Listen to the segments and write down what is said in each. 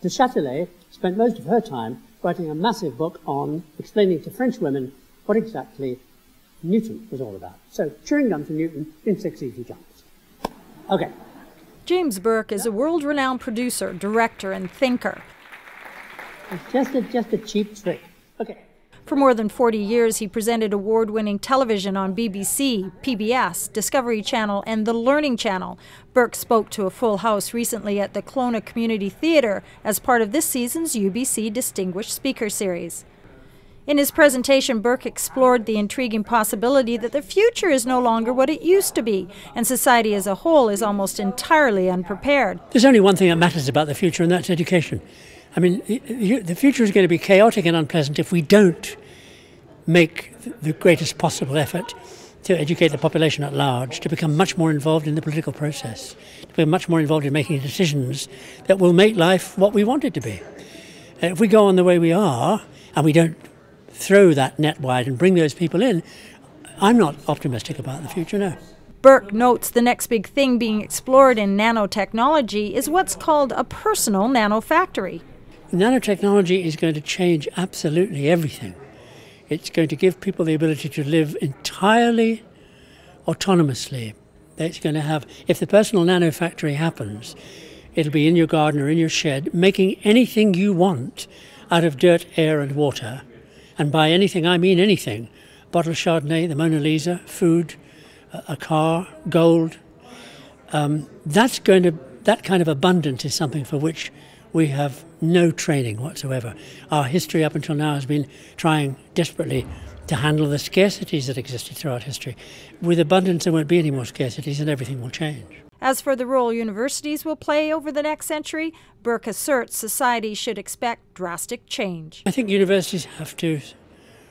de Châtelet spent most of her time writing a massive book on explaining to French women what exactly Newton was all about. So, chewing gum to Newton in 6 easy jumps. Okay. James Burke is a world-renowned producer, director, and thinker. It's just a cheap trick. Okay. For more than 40 years, he presented award-winning television on BBC, PBS, Discovery Channel, and the Learning Channel. Burke spoke to a full house recently at the Kelowna Community Theatre as part of this season's UBC Distinguished Speaker Series. In his presentation, Burke explored the intriguing possibility that the future is no longer what it used to be, and society as a whole is almost entirely unprepared. There's only one thing that matters about the future, and that's education. I mean, the future is going to be chaotic and unpleasant if we don't make the greatest possible effort to educate the population at large, to become much more involved in the political process, to become much more involved in making decisions that will make life what we want it to be. If we go on the way we are, and we don't throw that net wide and bring those people in, I'm not optimistic about the future, no. Burke notes the next big thing being explored in nanotechnology is what's called a personal nanofactory. Nanotechnology is going to change absolutely everything. It's going to give people the ability to live entirely autonomously. It's going to have, if the personal nanofactory happens, it'll be in your garden or in your shed, making anything you want out of dirt, air and water. And by anything, I mean anything. Bottle of Chardonnay, the Mona Lisa, food, a car, gold. That kind of abundance is something for which we have no training whatsoever. Our history up until now has been trying desperately to handle the scarcities that existed throughout history. With abundance, there won't be any more scarcities and everything will change. As for the role universities will play over the next century, Burke asserts society should expect drastic change. I think universities have to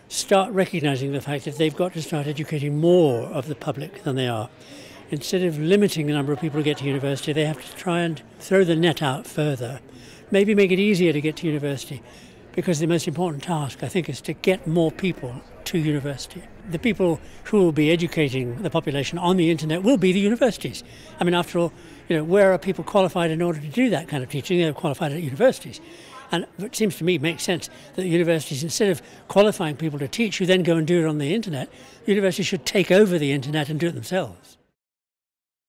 start recognizing the fact that they've got to start educating more of the public than they are. Instead of limiting the number of people who get to university, they have to try and throw the net out further. Maybe make it easier to get to university, because the most important task, I think, is to get more people to university. The people who will be educating the population on the internet will be the universities. I mean, after all, where are people qualified in order to do that kind of teaching? They're qualified at universities. And it seems to me makes sense that the universities, instead of qualifying people to teach who then go and do it on the internet, universities should take over the internet and do it themselves.